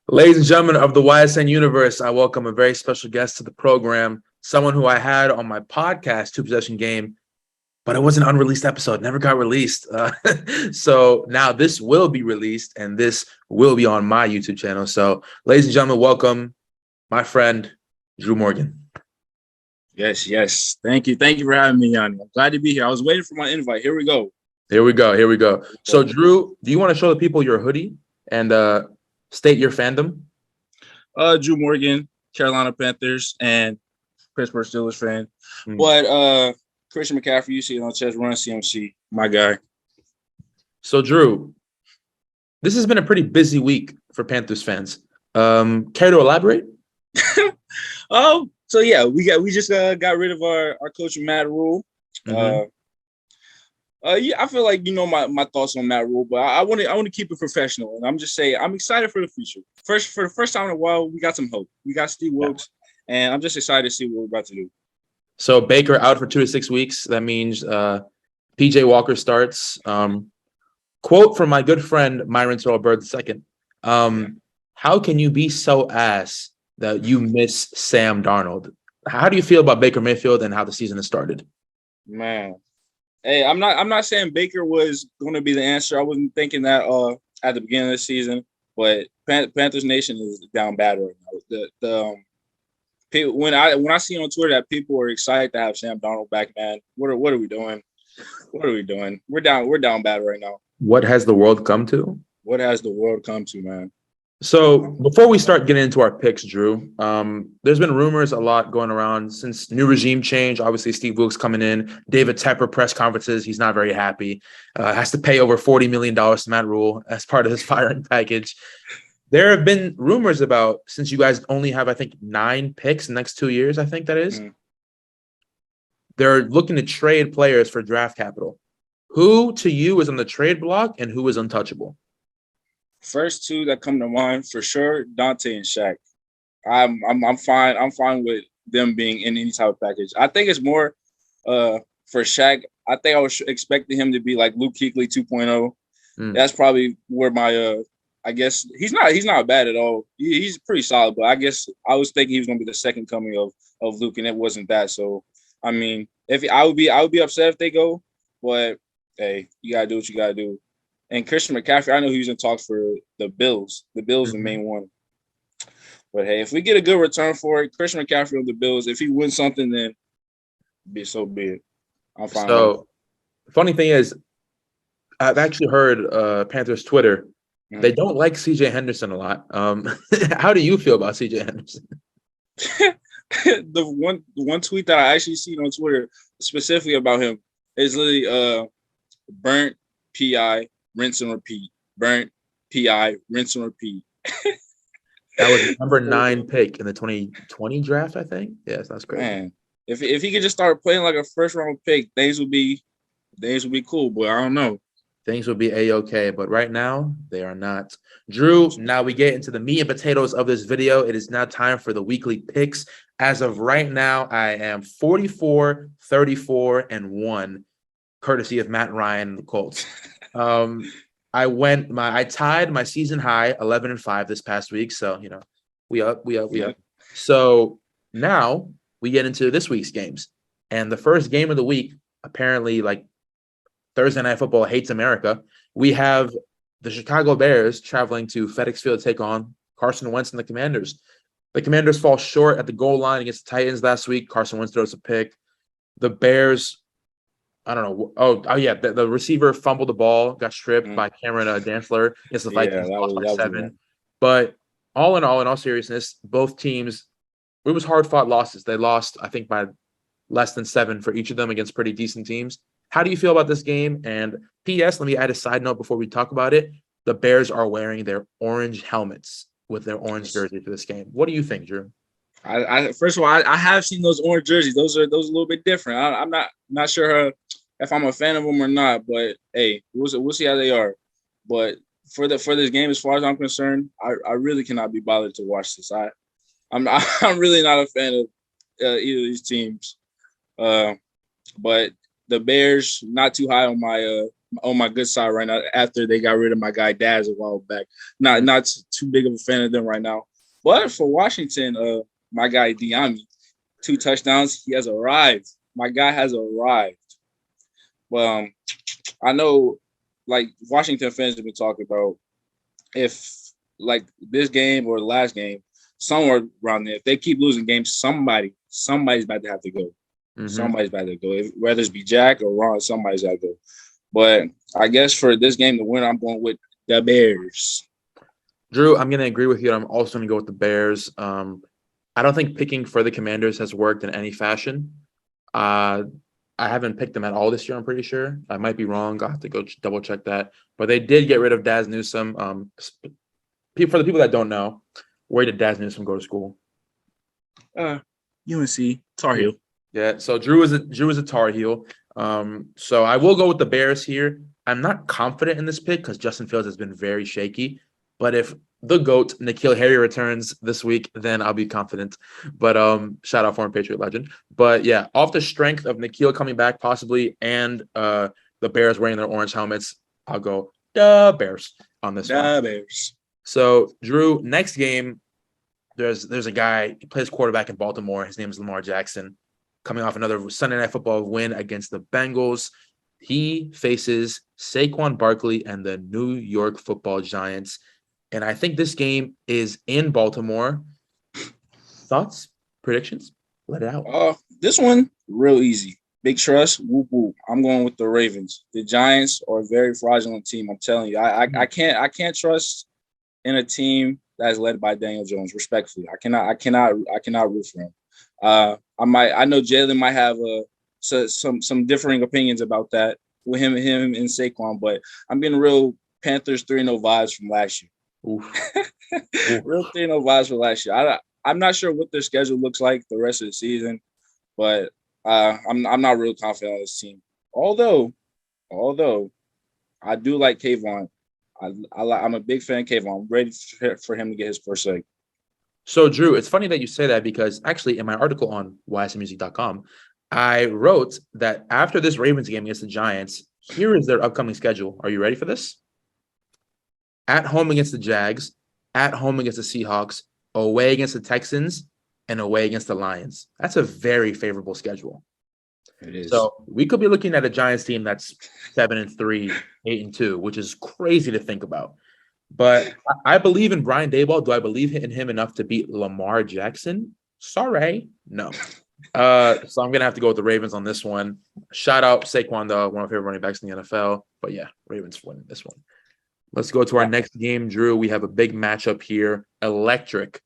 Ladies and gentlemen of the YSN universe, I welcome a very special guest to the program, someone who I had on my podcast, Two Possession Game, but it was an unreleased episode, never got released. So now this will be released, and this will be on my YouTube channel. So, ladies and gentlemen, welcome my friend, Drew Morgan. Yes. Thank you for having me, Yanni. I'm glad to be here. I was waiting for my invite. Here we go. So, Drew, do you want to show the people your hoodie and state your fandom? Drew Morgan, Carolina Panthers, and Pittsburgh Steelers fan. But Christian McCaffrey, you see it on chest, run CMC, my guy. So, Drew, this has been a pretty busy week for Panthers fans. Care to elaborate? So yeah, we just got rid of our coach Matt Rhule. Yeah, I feel like my thoughts on Matt Rhule, but I want to keep it professional, and I'm just saying I'm excited for the future. For the first time in a while, we got some hope. We got Steve Wilkes, and I'm just excited to see what we're about to do. So Baker out for 2 to 6 weeks. That means PJ Walker starts. Quote from my good friend Myron Bird II. How can you be so ass that you miss Sam Darnold? How do you feel about Baker Mayfield and how the season has started? Man. Hey, I'm not saying Baker was going to be the answer. I wasn't thinking that at the beginning of the season, but Panthers Nation is down bad right now. The people, when I see on Twitter that people are excited to have Sam Darnold back, man, what are we doing? What are we doing? We're down bad right now. What has the world come to? What has the world come to, man? So before we start getting into our picks, Drew, there's been rumors a lot going around since new regime change. Obviously, Steve Wilkes coming in, David Tepper press conferences. He's not very happy. Has to pay over $40 million to Matt Rhule as part of his firing package. There have been rumors about, since you guys only have, I think, 9 picks in the next 2 years, I think that is. They're looking to trade players for draft capital. Who to you is on the trade block and who is untouchable? First two that come to mind for sure, Dante and Shaq. I'm fine. I'm fine with them being in any type of package. I think it's more for Shaq. I think I was expecting him to be like Luke Kuechly 2.0. That's probably where my I guess he's not bad at all. He's pretty solid, but I guess I was thinking he was gonna be the second coming of Luke, and it wasn't that. So I mean, if I would be upset if they go, but hey, you gotta do what you gotta do. And Christian McCaffrey, I know he was in talks for the Bills. The Bills the main one. But hey, if we get a good return for it, Christian McCaffrey on the Bills, if he wins something, then be it. I'm fine. So, funny thing is, I've actually heard Panthers Twitter. They don't like CJ Henderson a lot. How do you feel about CJ Henderson? The one tweet that I actually seen on Twitter specifically about him is literally burnt PI. Rinse and repeat. Burnt, PI, rinse and repeat. That was the number 9 pick in the 2020 draft, I think. Yes, that's great. Man, if he could just start playing like a first round pick, things would be cool. But I don't know. Things would be a-okay, but right now they are not. Drew, now we get into the meat and potatoes of this video. It is now time for the weekly picks. As of right now, I am 44, 34, and 1, courtesy of Matt Ryan and the Colts. I tied my season high 11-5 this past week. So, we up. So now we get into this week's games. And the first game of the week, apparently like Thursday Night Football hates America. We have the Chicago Bears traveling to FedEx Field to take on Carson Wentz and the Commanders. The Commanders fall short at the goal line against the Titans last week. Carson Wentz throws a pick. The Bears, I don't know. Oh yeah. The receiver fumbled the ball, got stripped by Cameron Dantzler against the Vikings, lost by 7. But all in all seriousness, both teams, it was hard-fought losses. They lost, I think, by less than 7 for each of them against pretty decent teams. How do you feel about this game? And P.S., let me add a side note before we talk about it. The Bears are wearing their orange helmets with their orange jersey for this game. What do you think, Drew? I first of all, I have seen those orange jerseys. Those are a little bit different. I'm not sure if I'm a fan of them or not, but hey, we'll see how they are. But for this game, as far as I'm concerned, I really cannot be bothered to watch this. I'm really not a fan of either of these teams. But the Bears, not too high on my on my good side right now after they got rid of my guy Daz a while back. Not too big of a fan of them right now. But for Washington, my guy Diami, 2 touchdowns. He has arrived. My guy has arrived. Well, I know, like, Washington fans have been talking about if, like, this game or the last game, somewhere around there, if they keep losing games, somebody's about to have to go. Mm-hmm. Somebody's about to go. Whether it's be Jack or Ron, somebody's got to go. But I guess for this game to win, I'm going with the Bears. Drew, I'm going to agree with you. I'm also going to go with the Bears. I don't think picking for the Commanders has worked in any fashion. I haven't picked them at all this year, I'm pretty sure. I might be wrong. I'll have to go double check that. But they did get rid of Daz Newsome. For the people that don't know, where did Daz Newsome go to school? UNC, Tar Heel. Yeah, so Drew is a Tar Heel. So I will go with the Bears here. I'm not confident in this pick because Justin Fields has been very shaky. But if the GOAT, N'Keal Harry, returns this week, then I'll be confident. But shout out former Patriot legend. But yeah, off the strength of N'Keal coming back possibly and the Bears wearing their orange helmets, I'll go the Bears on this one. The Bears. So Drew, next game, there's a guy, he plays quarterback in Baltimore. His name is Lamar Jackson, coming off another Sunday Night Football win against the Bengals. He faces Saquon Barkley and the New York Football Giants. And I think this game is in Baltimore. Thoughts? Predictions? Let it out. This one, real easy. Big trust. Whoop, whoop. I'm going with the Ravens. The Giants are a very fraudulent team. I'm telling you. I can't trust in a team that's led by Daniel Jones, respectfully. I cannot root for him. I know Jalen might have some differing opinions about that with him and Saquon, but I'm getting real Panthers 3-0 vibes from last year. Oof. Real 3-0 vibes from last year. I'm not sure what their schedule looks like the rest of the season, but I'm not real confident on this team. Although I do like Kayvon. I'm a big fan of Kayvon. I'm ready for him to get his first leg. So, Drew, it's funny that you say that because actually in my article on ysmusic.com, I wrote that after this Ravens game against the Giants, here is their upcoming schedule. Are you ready for this? At home against the Jags, at home against the Seahawks, away against the Texans, and away against the Lions. That's a very favorable schedule. It is. So we could be looking at a Giants team that's 7-3, 8-2, which is crazy to think about. But I believe in Brian Daboll. Do I believe in him enough to beat Lamar Jackson? Sorry, no. So I'm gonna have to go with the Ravens on this one. Shout out Saquon, though, one of my favorite running backs in the NFL. But yeah, Ravens winning this one. Let's go to our next game, Drew. We have a big matchup here. Electric.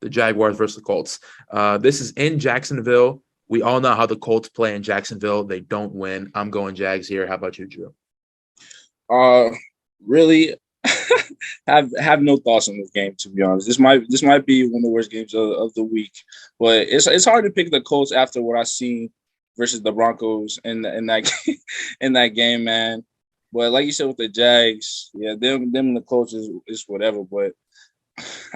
The Jaguars versus the Colts. This is in Jacksonville. We all know how the Colts play in Jacksonville. They don't win. I'm going Jags here. How about you, Drew? Really have no thoughts on this game, to be honest. This might be one of the worst games of the week. But it's hard to pick the Colts after what I've seen versus the Broncos in that game, man. But like you said with the Jags, yeah, them and the Colts is whatever. But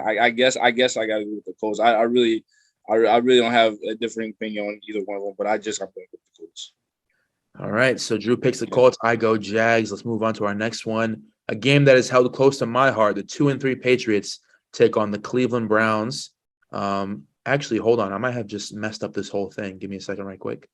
I guess I gotta go with the Colts. I really don't have a differing opinion on either one of them, but I'm going with the Colts. All right, so Drew picks the Colts. I go Jags. Let's move on to our next one. A game that is held close to my heart. The 2-3 Patriots take on the Cleveland Browns. Actually, hold on. I might have just messed up this whole thing. Give me a second right quick.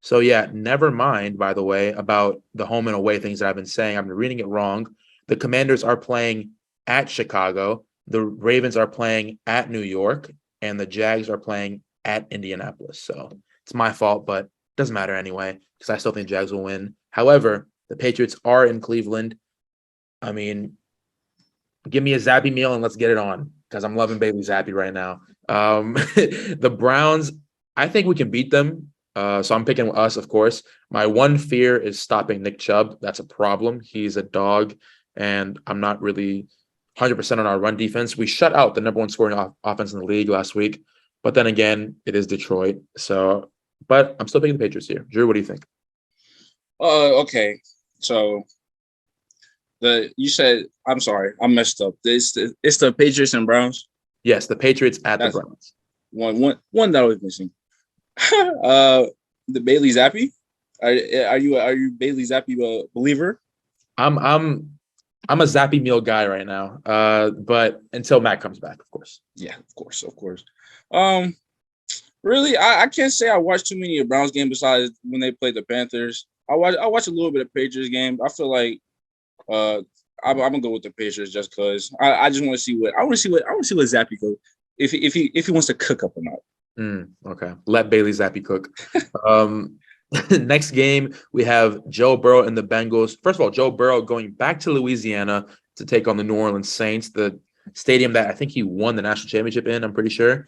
So, yeah, never mind, by the way, about the home and away things that I've been saying. I've been reading it wrong. The Commanders are playing at Chicago. The Ravens are playing at New York. And the Jags are playing at Indianapolis. So it's my fault, but it doesn't matter anyway because I still think Jags will win. However, the Patriots are in Cleveland. I mean, give me a Zappy meal and let's get it on because I'm loving Bailey Zappy right now. The Browns, I think we can beat them. So I'm picking us, of course. My one fear is stopping Nick Chubb. That's a problem. He's a dog, and I'm not really 100% on our run defense. We shut out the number one scoring offense in the league last week. But then again, it is Detroit. So, but I'm still picking the Patriots here. Drew, what do you think? Okay. So you said, I'm sorry, I messed up. It's the Patriots and Browns. Yes, the Patriots at the Browns. One that I was missing. The Bailey Zappy. Are you Bailey Zappi believer? I'm a Zappy Meal guy right now. But until Matt comes back, of course. Yeah, of course. Really, I can't say I watched too many of Browns games besides when they played the Panthers. I watched a little bit of Patriots game. I feel like I'm gonna go with the Patriots just because I just want to see what Zappy goes if he wants to cook up or not. Okay. Let Bailey Zappi cook. Next game, we have Joe Burrow and the Bengals. First of all, Joe Burrow going back to Louisiana to take on the New Orleans Saints, the stadium that I think he won the national championship in, I'm pretty sure.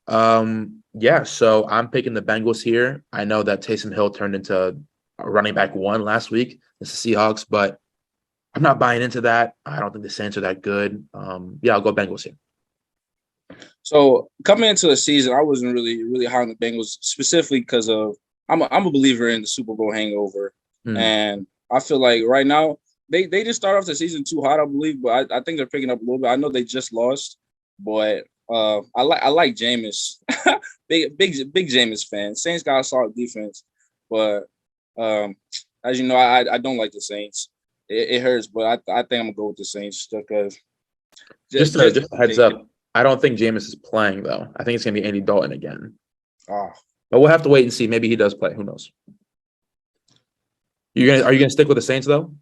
Yeah, so I'm picking the Bengals here. I know that Taysom Hill turned into a running back one last week. It's the Seahawks, but I'm not buying into that. I don't think the Saints are that good. Yeah, I'll go Bengals here. So coming into the season, I wasn't really high on the Bengals specifically because of I'm a believer in the Super Bowl hangover, and I feel like right now they just start off the season too hot, I believe, but I think they're picking up a little bit. I know they just lost, but I like Jameis, big Jameis fan. Saints got a solid defense, but as you know, I don't like the Saints. It hurts, but I think I'm gonna go with the Saints just because. Just a heads up, I don't think Jameis is playing though. I think it's gonna be Andy Dalton again. But we'll have to wait and see. Maybe he does play. Who knows? Are you gonna stick with the Saints though?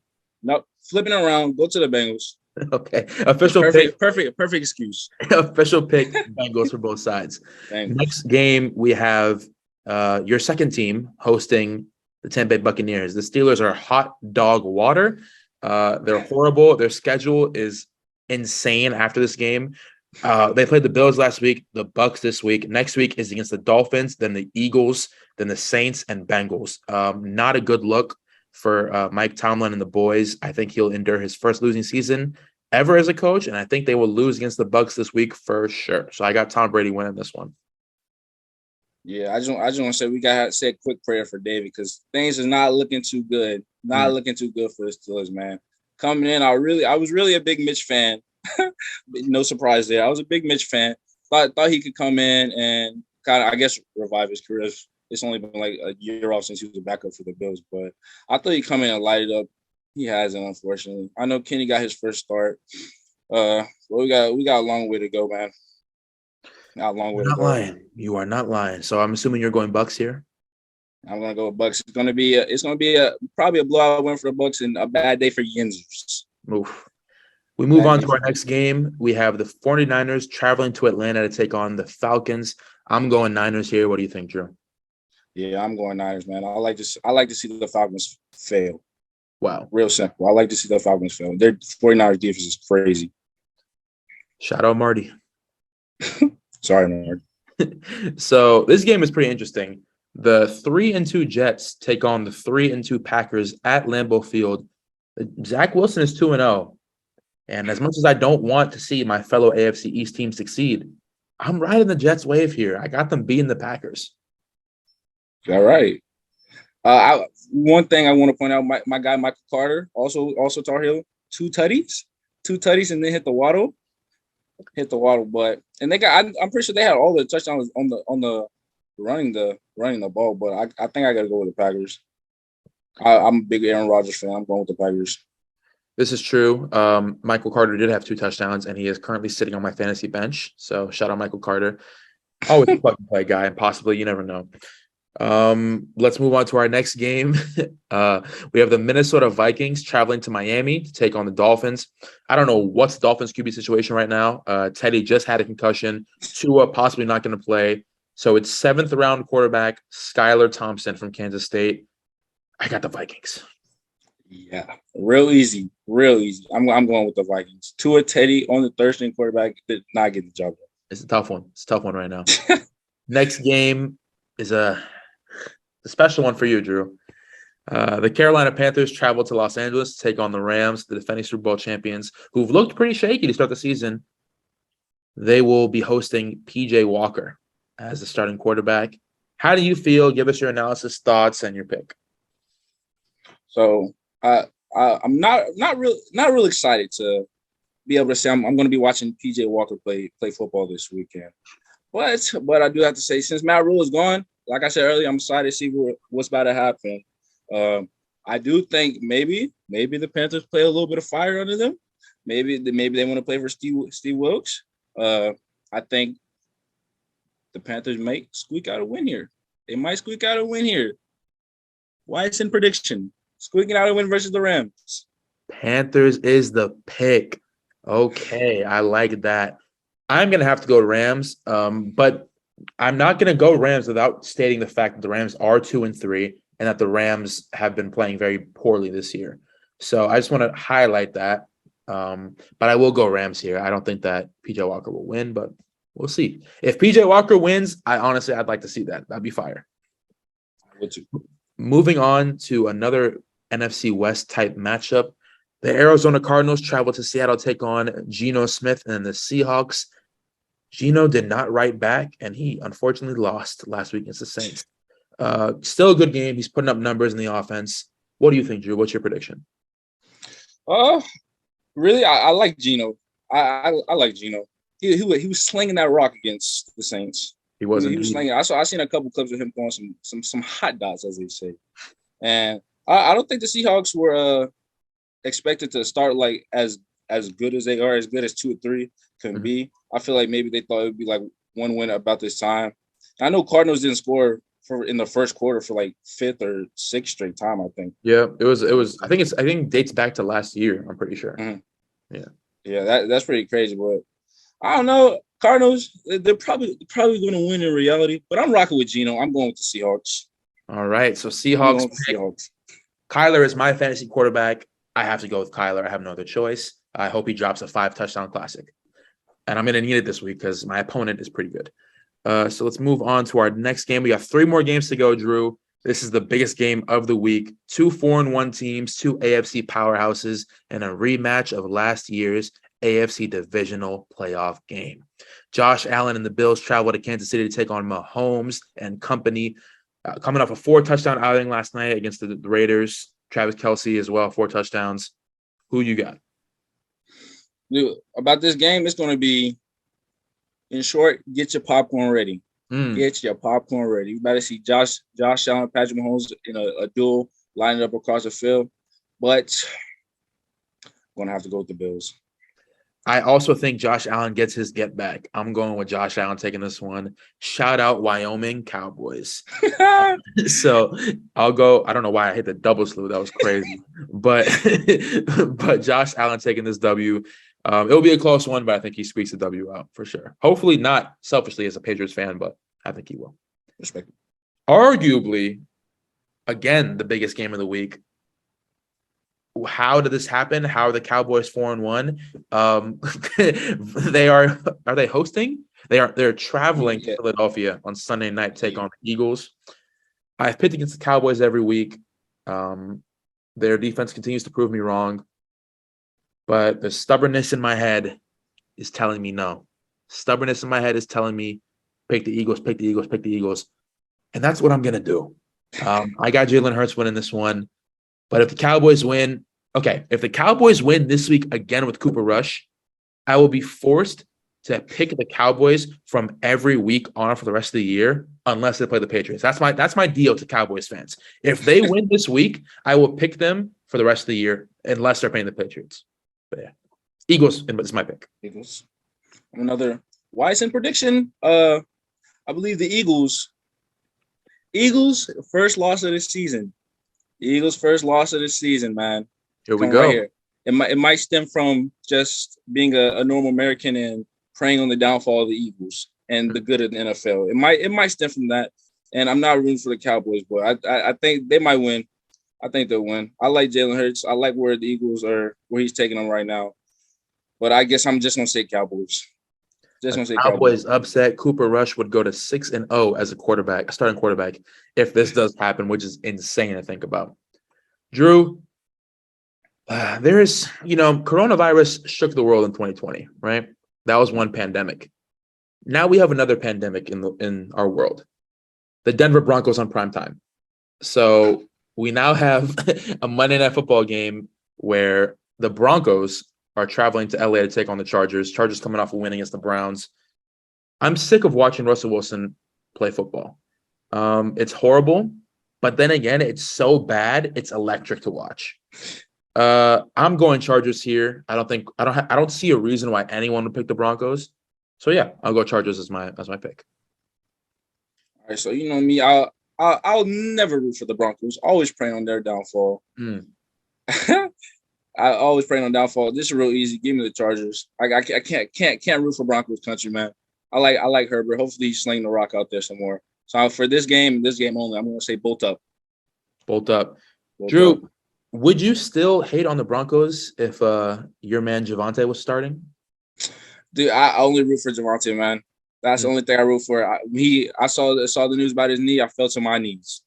No, flipping around. Go to the Bengals. Okay. Official perfect excuse. Official pick Bengals for both sides. Bengals. Next game we have your second team hosting the Tampa Bay Buccaneers. The Steelers are hot dog water. They're horrible. Their schedule is insane after this game. They played the Bills last week, the Bucs this week. Next week is against the Dolphins, then the Eagles, then the Saints and Bengals. Not a good look for Mike Tomlin and the boys. I think he'll endure his first losing season ever as a coach, and I think they will lose against the Bucs this week for sure. So I got Tom Brady winning this one. Yeah, I just want to say we gotta say a quick prayer for David because things are not looking too good. Looking too good for the Steelers, man. Coming in, I was really a big Mitch fan. No surprise there. I was a big Mitch fan. Thought he could come in and kind of, I guess, revive his career. It's only been like a year off since he was a backup for the Bills, but I thought he'd come in and light it up. He hasn't, unfortunately. I know Kenny got his first start. But we got a long way to go, man. Not a long way to go. Lying. You are not lying. So I'm assuming you're going Bucs here. I'm gonna go with Bucs. It's gonna be probably a blowout win for the Bucs and a bad day for Yinzers. Oof. We move on to our next game. We have the 49ers traveling to Atlanta to take on the Falcons. I'm going Niners here. What do you think, Drew? Yeah, I'm going Niners, man. I like to see the Falcons fail. Wow. Real simple. I like to see the Falcons fail. Their 49ers defense is crazy. Shout out Marty. Sorry, Marty. So this game is pretty interesting. The 3-2 Jets take on the 3-2 Packers at Lambeau Field. Zach Wilson is 2-0. And as much as I don't want to see my fellow AFC East team succeed, I'm riding the Jets wave here. I got them beating the Packers. All right. One thing I want to point out, my guy Michael Carter, also Tar Heel, two tutties, and then hit the waddle. But and I'm pretty sure they had all the touchdowns on the running the ball. But I think I got to go with the Packers. I'm a big Aaron Rodgers fan. I'm going with the Packers. This is true. Michael Carter did have 2 touchdowns, and he is currently sitting on my fantasy bench. So shout out Michael Carter. Always a plug-and-play guy, and possibly you never know. Let's move on to our next game. We have the Minnesota Vikings traveling to Miami to take on the Dolphins. I don't know what's the Dolphins QB situation right now. Teddy just had a concussion. Tua possibly not going to play. So it's 7th round quarterback Skylar Thompson from Kansas State. I got the Vikings. Yeah, real easy. I'm going with the Vikings. Tua Teddy on the third string quarterback did not get the job done. It's a tough one. It's a tough one right now. Next game is a special one for you, Drew. The Carolina Panthers travel to Los Angeles to take on the Rams, the defending Super Bowl champions, who've looked pretty shaky to start the season. They will be hosting PJ Walker as the starting quarterback. How do you feel? Give us your analysis, thoughts, and your pick. So I'm not real excited to be able to say I'm going to be watching PJ Walker play football this weekend. But I do have to say, since Matt Rhule is gone, like I said earlier, I'm excited to see what's about to happen. I do think maybe the Panthers play a little bit of fire under them. Maybe they want to play for Steve Wilkes. I think the Panthers might squeak out a win here. They might squeak out a win here. Wise prediction: squeaking out a win versus the Rams. Panthers is the pick. Okay, I like that. I'm gonna have to go Rams, but I'm not gonna go Rams without stating the fact that the Rams are 2-3 and that the Rams have been playing very poorly this year. So I just want to highlight that. But I will go Rams here. I don't think that PJ Walker will win, but we'll see. If PJ Walker wins, I'd like to see that. That'd be fire. Moving on to another NFC West type matchup. The Arizona Cardinals travel to Seattle to take on Geno Smith and the Seahawks. Geno did not write back, and he unfortunately lost last week against the Saints. Still a good game. He's putting up numbers in the offense. What do you think, Drew? What's your prediction? Really, I like Geno. I like Geno. He was slinging that rock against the Saints. He wasn't. He was slinging. I seen a couple clips of him throwing some hot dots, as they say. And I don't think the Seahawks were expected to start like as good as they are, as good as 2 or 3 can be. I feel like maybe they thought it would be like one win about this time. I know Cardinals didn't score in the first quarter for like 5th or 6th straight time, I think. Yeah, it was. I think dates back to last year. I'm pretty sure. Mm-hmm. Yeah. That's pretty crazy, but I don't know. Cardinals, they're probably going to win in reality, but I'm rocking with Geno. I'm going with the Seahawks. All right, so Seahawks. Kyler is my fantasy quarterback. I have to go with Kyler. I have no other choice. I hope he drops a 5-touchdown classic. And I'm going to need it this week because my opponent is pretty good. So let's move on to our next game. We got 3 more games to go, Drew. This is the biggest game of the week. 2 4-1 teams, 2 AFC powerhouses, and a rematch of last year's AFC divisional playoff game. Josh Allen and the Bills travel to Kansas City to take on Mahomes and company. Coming off a 4-touchdown outing last night against the Raiders. Travis Kelce as well, 4 touchdowns. Who you got? Dude, about this game, it's going to be, in short, get your popcorn ready. Get your popcorn ready. You better see Josh Allen, Patrick Mahomes in a duel lining up across the field. But I'm going to have to go with the Bills. I also think Josh Allen gets his get back. I'm going with Josh Allen taking this one. Shout out Wyoming Cowboys. So I'll go. I don't know why I hit the double slew. That was crazy. but Josh Allen taking this W. It'll be a close one, but I think he squeaks the W out for sure. Hopefully not selfishly as a Patriots fan, but I think he will. Respect. Arguably, again, the biggest game of the week. How did this happen? How are the Cowboys 4-1? Are they hosting? They're traveling to Philadelphia on Sunday night to take on the Eagles. I've picked against the Cowboys every week. Their defense continues to prove me wrong. But the stubbornness in my head is telling me no. Stubbornness in my head is telling me pick the Eagles, pick the Eagles, pick the Eagles. And that's what I'm going to do. I got Jalen Hurts winning this one. But if the Cowboys win, if the Cowboys win this week again with Cooper Rush, I will be forced to pick the Cowboys from every week on for the rest of the year, unless they play the Patriots. That's my deal to Cowboys fans. If they win this week, I will pick them for the rest of the year, unless they're playing the Patriots. But yeah, Eagles is my pick. Eagles. Another wise prediction. I believe the Eagles. First loss of the season. The Eagles' first loss of the season, man. Here we go. Right here. It might stem from just being a normal American and preying on the downfall of the Eagles and the good of the NFL. It might stem from that. And I'm not rooting for the Cowboys, but I think they might win. I think they'll win. I like Jalen Hurts. I like where the Eagles are, where he's taking them right now. But I guess I'm just gonna say Cowboys. Cowboys upset. Cooper Rush would go to 6-0 as a starting quarterback, if this does happen, which is insane to think about. Drew, there is, coronavirus shook the world in 2020, right? That was one pandemic. Now we have another pandemic in our world. The Denver Broncos on primetime. So we now have a Monday Night Football game where the Broncos are traveling to LA to take on the Chargers. Chargers coming off a win against the Browns. I'm sick of watching Russell Wilson play football. It's horrible. But then again, it's so bad, it's electric to watch. I'm going Chargers here. I don't see a reason why anyone would pick the Broncos. So yeah, I'll go Chargers as my pick. All right, so you know me, I'll never root for the Broncos. Always praying on their downfall. I always pray on downfall. This is real easy. Give me the Chargers. I can't root for Broncos country, man. I like Herbert. Hopefully he's slinging the rock out there some more. So for this game only, I'm gonna say bolt up. Bolt up. Bolt Drew, up. would you still hate on the Broncos if your man Javonte was starting? Dude, I only root for Javonte, man. That's the only thing I root for. I saw the news about his knee. I fell to my knees.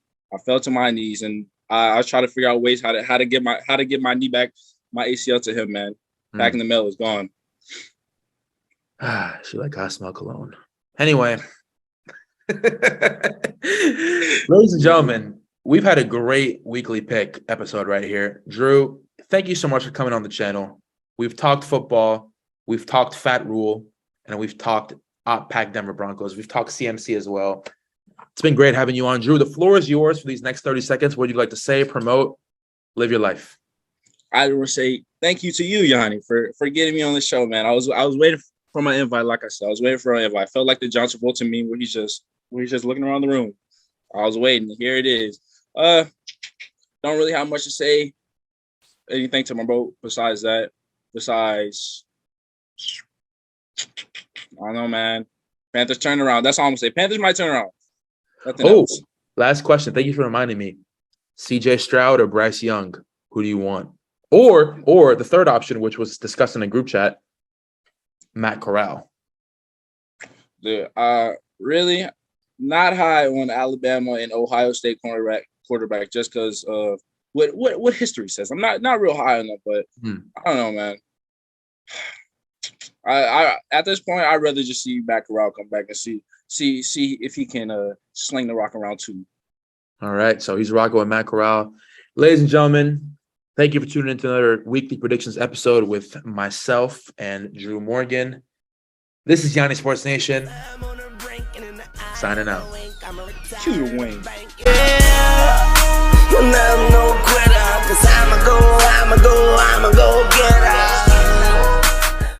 And I was trying to figure out ways how to get my knee back, my ACL to him, man. Back in the mail is gone. She like I smell cologne. Anyway, ladies and gentlemen, we've had a great weekly pick episode right here. Drew, thank you so much for coming on the channel. We've talked football, we've talked Fat Rule, and we've talked Pack Denver Broncos. We've talked CMC as well. It's been great having you on, Drew. The floor is yours for these next 30 seconds. What would you like to say, promote, live your life? I want to say thank you to you, Yanni, for getting me on the show, man. I was waiting for my invite, like I said. I was waiting for my invite. I felt like the John Travolta meme where he's just looking around the room. I was waiting. Here it is. Don't really have much to say. Anything to my bro besides that. Besides, I don't know, man. Panthers turn around. That's all I'm gonna say. Panthers might turn around. Nothing else. Last question. Thank you for reminding me. CJ Stroud or Bryce Young? Who do you want? Or the third option, which was discussed in a group chat, Matt Corral. Dude, really not high on Alabama and Ohio State quarterback just because of what history says. I'm not real high on that, but I don't know, man. I at this point, I'd rather just see Matt Corral come back and see if he can sling the rock around too. All right, so he's rocking with Matt Corral. Ladies and gentlemen, thank you for tuning into another weekly predictions episode with myself and Drew Morgan. This is Yanni Sports Nation. Signing out. Cue the wing.